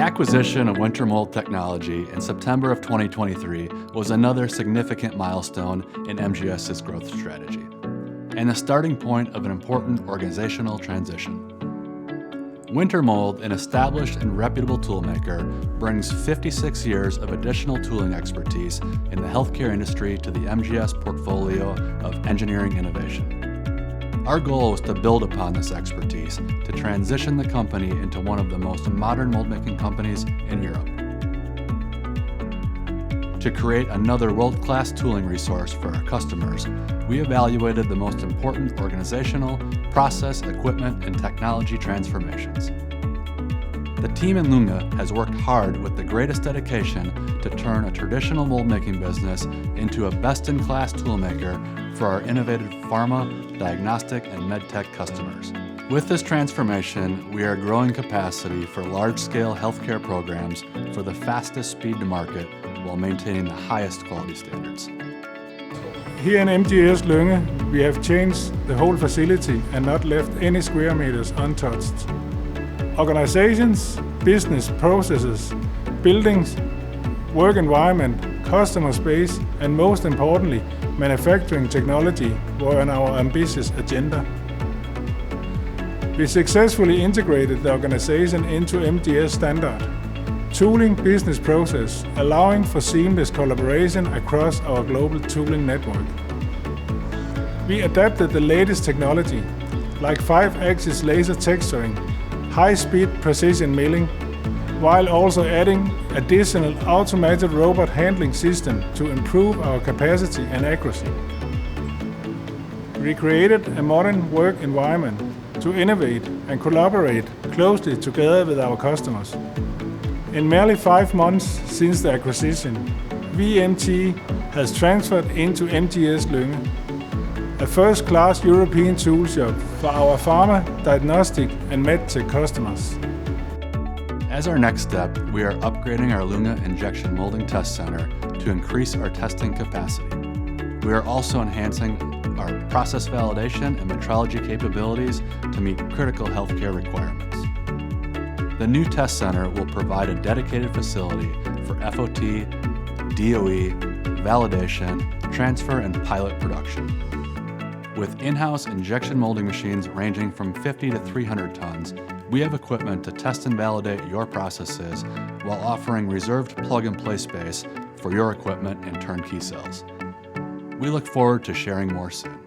acquisition of Winter Mold Technology in September of 2023 was another significant milestone in MGS's growth strategy, and the starting point of an important organizational transition. Winter Mold, an established and reputable toolmaker, brings 56 years of additional tooling expertise in the healthcare industry to the MGS portfolio of engineering innovation. Our goal was to build upon this expertise to transition the company into one of the most modern mold-making companies in Europe. To create another world-class tooling resource for our customers, we evaluated the most important organizational, process, equipment, and technology transformations. The team in Lynge has worked hard with the greatest dedication to turn a traditional mold-making business into a best-in-class toolmaker for our innovative pharma, diagnostic, and medtech customers. With this transformation, we are growing capacity for large-scale healthcare programs for the fastest speed to market while maintaining the highest quality standards. Here in MGS Lynge, we have changed the whole facility and not left any square meters untouched. Organizations, business processes, buildings, work environment, customer space, and most importantly, manufacturing technology were on our ambitious agenda. We successfully integrated the organization into MGS standard, tooling business process, allowing for seamless collaboration across our global tooling network. We adapted the latest technology, like 5-axis laser texturing, high-speed precision milling, while also adding additional automated robot handling system to improve our capacity and accuracy. We created a modern work environment to innovate and collaborate closely together with our customers. In merely 5 months since the acquisition, VMT has transferred into MGS Lynge, a first-class European tool shop for our pharma, diagnostic, and medtech customers. As our next step, we are upgrading our Lynge injection molding test center to increase our testing capacity. We are also enhancing our process validation and metrology capabilities to meet critical healthcare requirements. The new test center will provide a dedicated facility for FOT, DOE, validation, transfer, and pilot production. With in-house injection molding machines ranging from 50 to 300 tons, we have equipment to test and validate your processes while offering reserved plug-and-play space for your equipment and turnkey cells. We look forward to sharing more soon.